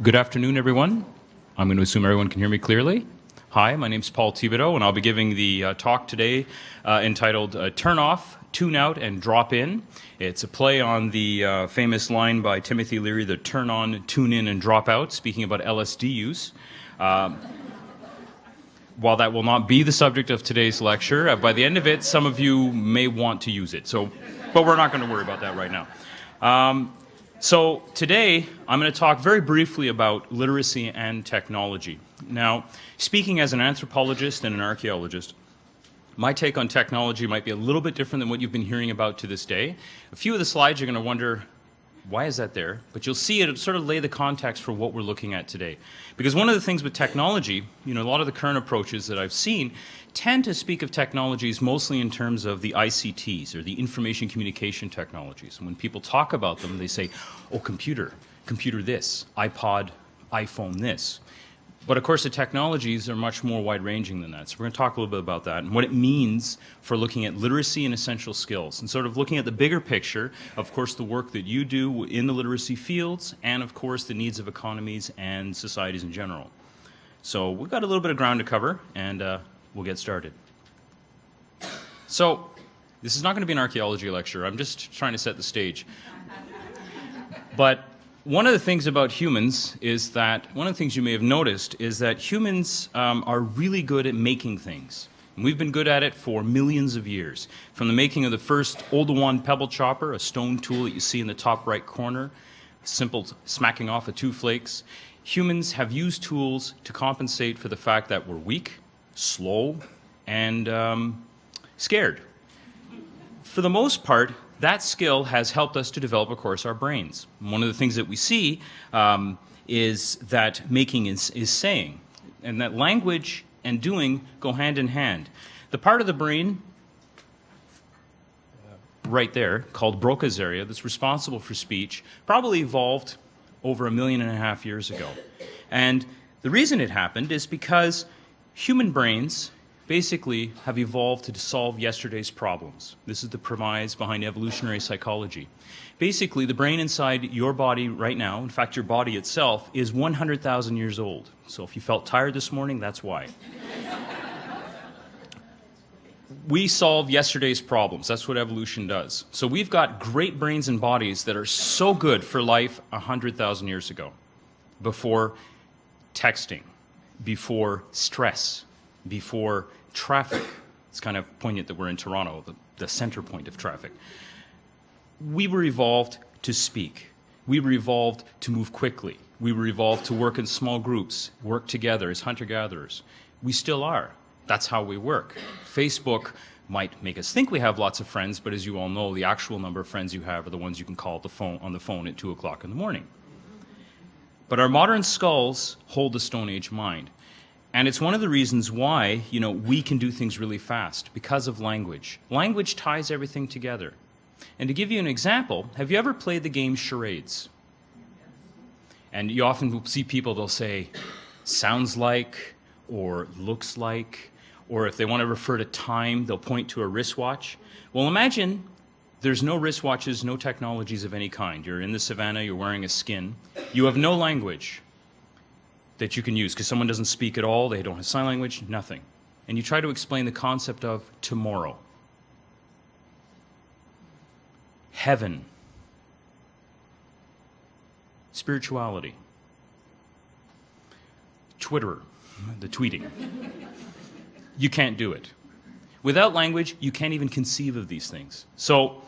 Good afternoon, everyone. I'm going to assume everyone can hear me clearly. Hi, my name's Paul Thibodeau, and I'll be giving the talk today entitled Turn Off, Tune Out, and Drop In. It's a play on the famous line by Timothy Leary, the turn on, tune in, and drop out, speaking about LSD use. While that will not be the subject of today's lecture, by the end of it, some of you may want to use it. But we're not going to worry about that right now. So today, I'm going to talk very briefly about literacy and technology. Now, speaking as an anthropologist and an archaeologist, my take on technology might be a little bit different than what you've been hearing about to this day. A few of the slides you're going to wonder, why is that there? But you'll see it sort of lay the context for what we're looking at today. Because one of the things with technology, a lot of the current approaches that I've seen tend to speak of technologies mostly in terms of the ICTs, or the information communication technologies. And when people talk about them, they say, oh, computer this, iPod, iPhone this. But of course, the technologies are much more wide-ranging than that. So we're going to talk a little bit about that and what it means for looking at literacy and essential skills, and sort of looking at the bigger picture, of course, the work that you do in the literacy fields, and of course, the needs of economies and societies in general. So we've got a little bit of ground to cover, and we'll get started. So this is not going to be an archaeology lecture. I'm just trying to set the stage. But one of the things about humans is that, one of the things you may have noticed is that humans are really good at making things. And we've been good at it for millions of years. From the making of the first Oldowan pebble chopper, a stone tool that you see in the top right corner, simple smacking off of 2 flakes, humans have used tools to compensate for the fact that we're weak, slow, and scared. For the most part, that skill has helped us to develop, of course, our brains. One of the things that we see is that making is saying, and that language and doing go hand in hand. The part of the brain right there, called Broca's area, that's responsible for speech, probably evolved over 1.5 million years ago. And the reason it happened is because human brains basically have evolved to solve yesterday's problems. This is the premise behind evolutionary psychology. Basically, the brain inside your body right now, in fact, your body itself, is 100,000 years old. So if you felt tired this morning, that's why. We solve yesterday's problems. That's what evolution does. So we've got great brains and bodies that are so good for life 100,000 years ago, before texting, before stress, before traffic. It's kind of poignant that we're in Toronto, the center point of traffic. We were evolved to speak. We were evolved to move quickly. We were evolved to work in small groups, work together as hunter-gatherers. We still are. That's how we work. Facebook might make us think we have lots of friends, but as you all know, the actual number of friends you have are the ones you can call on the phone at 2 o'clock in the morning. But our modern skulls hold the Stone Age mind. And it's one of the reasons why, we can do things really fast, because of language. Language ties everything together. And to give you an example, have you ever played the game charades? And you often see people, they'll say, sounds like, or looks like, or if they want to refer to time, they'll point to a wristwatch. Well, imagine there's no wristwatches, no technologies of any kind. You're in the savannah, you're wearing a skin. You have no language that you can use, because someone doesn't speak at all, they don't have sign language, nothing. And you try to explain the concept of tomorrow. Heaven. Spirituality. Twitter, the tweeting. You can't do it. Without language, you can't even conceive of these things. So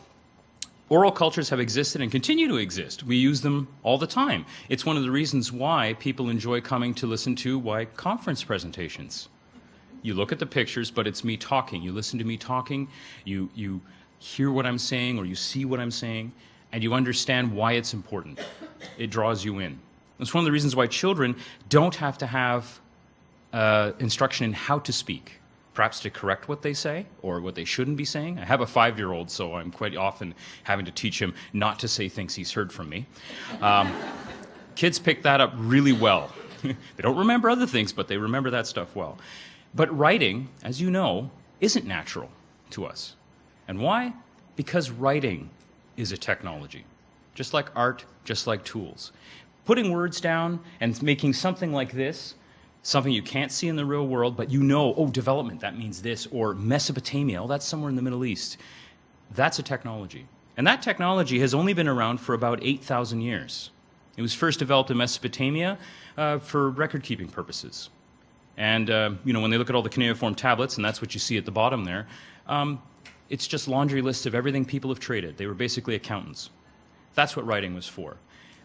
oral cultures have existed and continue to exist. We use them all the time. It's one of the reasons why people enjoy coming to listen to conference presentations. You look at the pictures, but it's me talking. You listen to me talking, you hear what I'm saying, or you see what I'm saying, and you understand why it's important. It draws you in. It's one of the reasons why children don't have to have instruction in how to speak. Perhaps to correct what they say or what they shouldn't be saying. I have a 5-year-old, so I'm quite often having to teach him not to say things he's heard from me. Kids pick that up really well. They don't remember other things, but they remember that stuff well. But writing, as you know, isn't natural to us. And why? Because writing is a technology. Just like art, just like tools. Putting words down and making something like this, something you can't see in the real world, but you know, oh, development, that means this, or Mesopotamia, oh, that's somewhere in the Middle East. That's a technology. And that technology has only been around for about 8,000 years. It was first developed in Mesopotamia for record-keeping purposes. And when they look at all the cuneiform tablets, and that's what you see at the bottom there, it's just laundry lists of everything people have traded. They were basically accountants. That's what writing was for.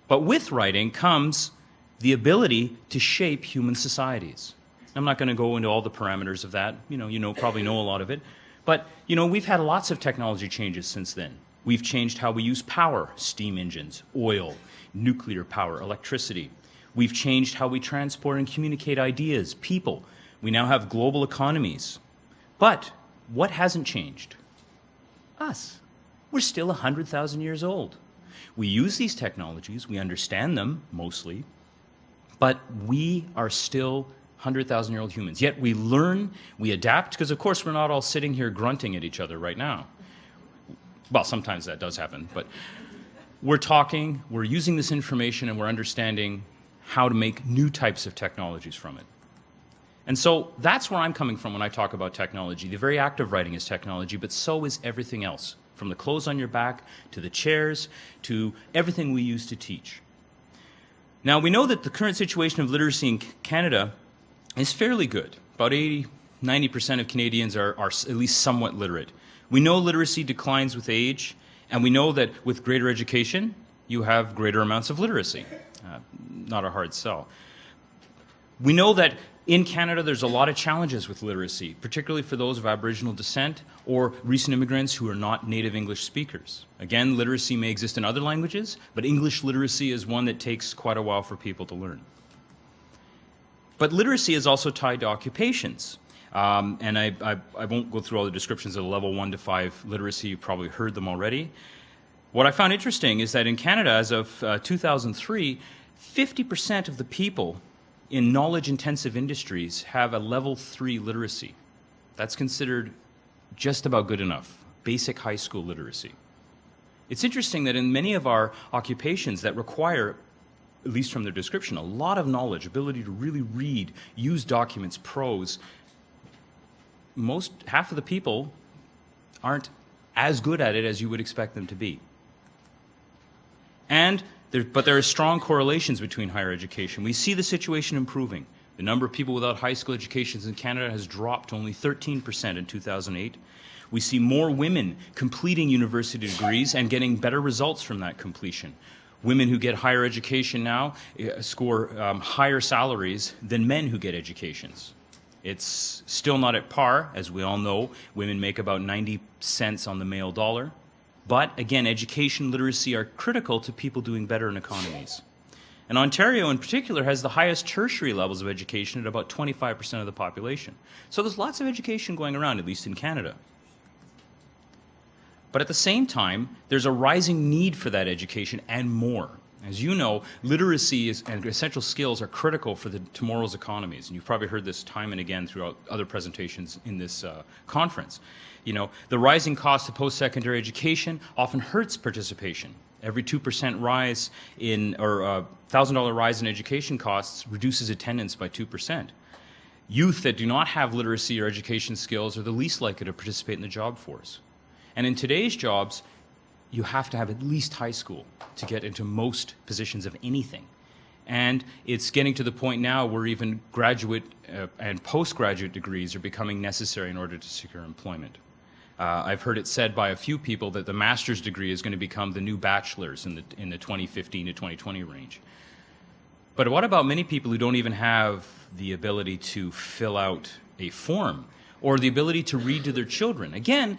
But with writing comes the ability to shape human societies. I'm not going to go into all the parameters of that. Probably know a lot of it. But, we've had lots of technology changes since then. We've changed how we use power, steam engines, oil, nuclear power, electricity. We've changed how we transport and communicate ideas, people. We now have global economies. But what hasn't changed? Us. We're still 100,000 years old. We use these technologies, we understand them, mostly, but we are still 100,000-year-old humans. Yet we learn, we adapt, because of course we're not all sitting here grunting at each other right now. Well, sometimes that does happen, but we're talking, we're using this information, and we're understanding how to make new types of technologies from it. And so that's where I'm coming from when I talk about technology. The very act of writing is technology, but so is everything else, from the clothes on your back, to the chairs, to everything we use to teach. Now, we know that the current situation of literacy in Canada is fairly good. About 80–90% of Canadians are at least somewhat literate. We know literacy declines with age, and we know that with greater education, you have greater amounts of literacy. Not a hard sell. We know that in Canada, there's a lot of challenges with literacy, particularly for those of Aboriginal descent or recent immigrants who are not native English speakers. Again, literacy may exist in other languages, but English literacy is one that takes quite a while for people to learn. But literacy is also tied to occupations. And I won't go through all the descriptions of the level 1 to 5 literacy. You've probably heard them already. What I found interesting is that in Canada, as of 2003, 50% of the people in knowledge-intensive industries have a level 3 literacy. That's considered just about good enough, basic high school literacy. It's interesting that in many of our occupations that require, at least from their description, a lot of knowledge, ability to really read, use documents, prose, half of the people aren't as good at it as you would expect them to be. But there are strong correlations between higher education. We see the situation improving. The number of people without high school educations in Canada has dropped to only 13% in 2008. We see more women completing university degrees and getting better results from that completion. Women who get higher education now score higher salaries than men who get educations. It's still not at par, as we all know. Women make about 90 cents on the male dollar. But again, education and literacy are critical to people doing better in economies. And Ontario in particular has the highest tertiary levels of education at about 25% of the population. So there's lots of education going around, at least in Canada. But at the same time, there's a rising need for that education and more. As you know, literacy and essential skills are critical for tomorrow's economies. And you've probably heard this time and again throughout other presentations in this conference. The rising cost of post-secondary education often hurts participation. Every 2% rise or $1,000 rise in education costs reduces attendance by 2%. Youth that do not have literacy or education skills are the least likely to participate in the job force. And in today's jobs, you have to have at least high school to get into most positions of anything. And it's getting to the point now where even graduate and postgraduate degrees are becoming necessary in order to secure employment. I've heard it said by a few people that the master's degree is going to become the new bachelor's in the 2015 to 2020 range. But what about many people who don't even have the ability to fill out a form or the ability to read to their children? Again,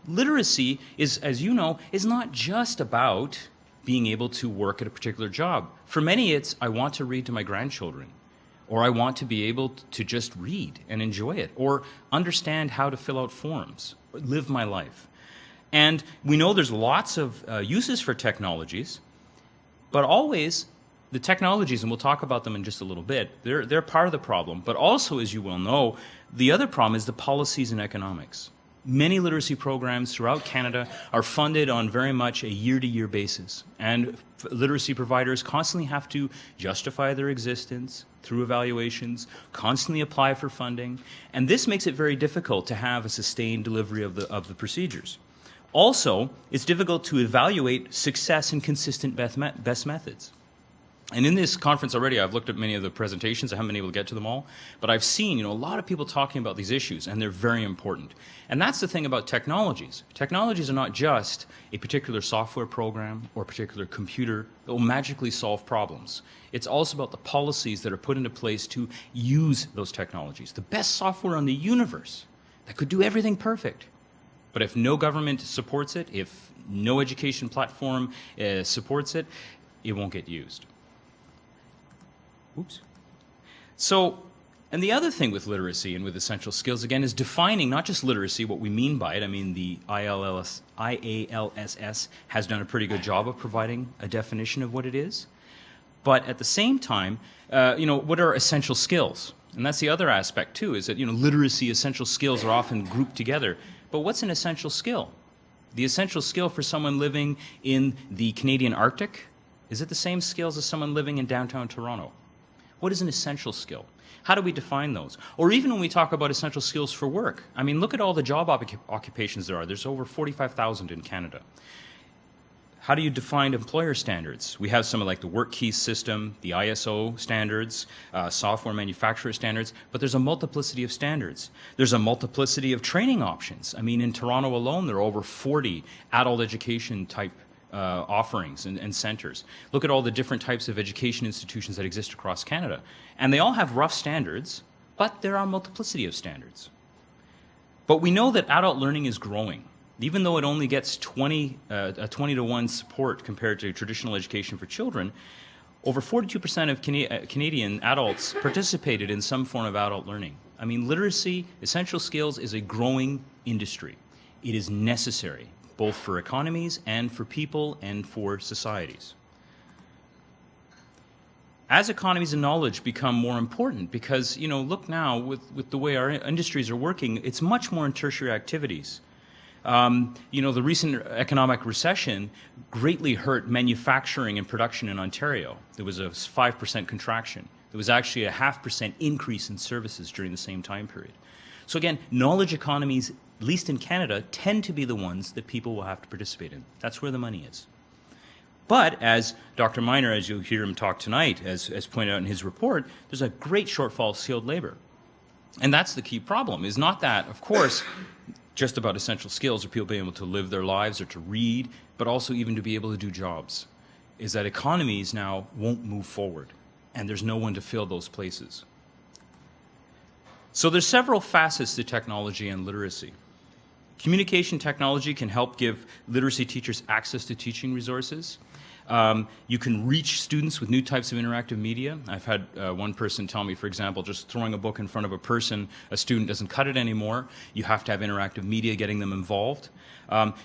literacy is, as you know, is not just about being able to work at a particular job. For many, it's, I want to read to my grandchildren, or I want to be able to just read and enjoy it, or understand how to fill out forms, or live my life. And we know there's lots of uses for technologies, but always the technologies, and we'll talk about them in just a little bit, they're part of the problem. But also, as you well know, the other problem is the policies and economics. Many literacy programs throughout Canada are funded on very much a year-to-year basis, and literacy providers constantly have to justify their existence through evaluations, constantly apply for funding, and this makes it very difficult to have a sustained delivery of the procedures. Also, it's difficult to evaluate success in consistent best methods. And in this conference already, I've looked at many of the presentations. I haven't been able to get to them all. But I've seen, a lot of people talking about these issues, and they're very important. And that's the thing about technologies. Technologies are not just a particular software program or a particular computer that will magically solve problems. It's also about the policies that are put into place to use those technologies. The best software in the universe that could do everything perfect. But if no government supports it, if no education platform supports it, it won't get used. Oops. So, and the other thing with literacy and with essential skills, again, is defining not just literacy, what we mean by it. I mean, the IALSS has done a pretty good job of providing a definition of what it is. But at the same time, what are essential skills? And that's the other aspect, too, is that, literacy, essential skills are often grouped together. But what's an essential skill? The essential skill for someone living in the Canadian Arctic, is it the same skills as someone living in downtown Toronto? What is an essential skill? How do we define those? Or even when we talk about essential skills for work, I mean, look at all the job occupations there are. There's over 45,000 in Canada. How do you define employer standards? We have some like the Work Key system, the ISO standards, software manufacturer standards, but there's a multiplicity of standards. There's a multiplicity of training options. I mean, in Toronto alone, there are over 40 adult education type offerings and centers. Look at all the different types of education institutions that exist across Canada. And they all have rough standards, but there are a multiplicity of standards. But we know that adult learning is growing. Even though it only gets 20 to 1 support compared to traditional education for children, over 42% of Canadian adults participated in some form of adult learning. I mean, literacy, essential skills is a growing industry. It is necessary, both for economies and for people and for societies. As economies of knowledge become more important, because, look now with the way our industries are working, it's much more in tertiary activities. The recent economic recession greatly hurt manufacturing and production in Ontario. There was a 5% contraction. There was actually a 0.5% increase in services during the same time period. So again, knowledge economies, at least in Canada, tend to be the ones that people will have to participate in. That's where the money is. But as Dr. Miner, as you'll hear him talk tonight, as pointed out in his report, there's a great shortfall of skilled labor. And that's the key problem, is not that, of course, just about essential skills or people being able to live their lives or to read, but also even to be able to do jobs, is that economies now won't move forward, and there's no one to fill those places. So there's several facets to technology and literacy. Communication technology can help give literacy teachers access to teaching resources. You can reach students with new types of interactive media. I've had one person tell me, for example, just throwing a book in front of a student doesn't cut it anymore. You have to have interactive media getting them involved.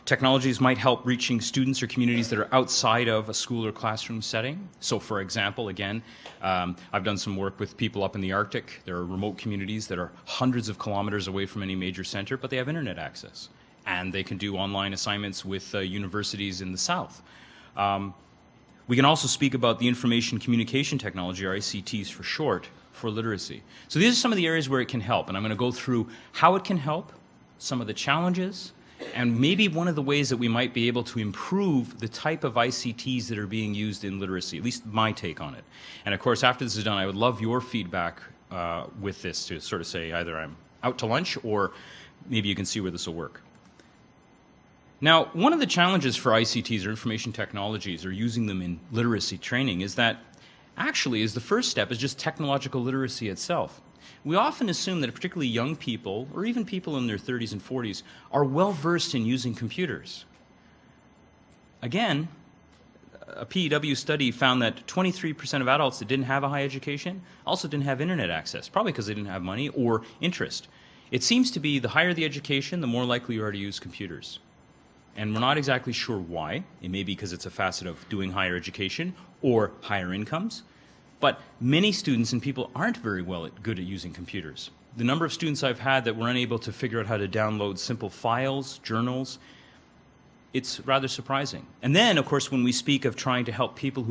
Technologies might help reaching students or communities that are outside of a school or classroom setting. So, for example, again, I've done some work with people up in the Arctic. There are remote communities that are hundreds of kilometers away from any major center, but they have internet access. And they can do online assignments with universities in the South. We can also speak about the information communication technology, or ICTs for short, for literacy. So these are some of the areas where it can help, and I'm going to go through how it can help, some of the challenges, and maybe one of the ways that we might be able to improve the type of ICTs that are being used in literacy, at least my take on it. And of course, after this is done, I would love your feedback with this to sort of say either I'm out to lunch or maybe you can see where this will work. Now, one of the challenges for ICTs, or information technologies, or using them in literacy training, is that actually the first step is just technological literacy itself. We often assume that particularly young people, or even people in their 30s and 40s, are well versed in using computers. Again, a PEW study found that 23% of adults that didn't have a high education also didn't have internet access, probably because they didn't have money or interest. It seems to be the higher the education, the more likely you are to use computers. And we're not exactly sure why. It may be because it's a facet of doing higher education or higher incomes. But many students and people aren't very good at using computers. the number of students I've had that were unable to figure out how to download simple files, journals, it's rather surprising. And then, of course, when we speak of trying to help people who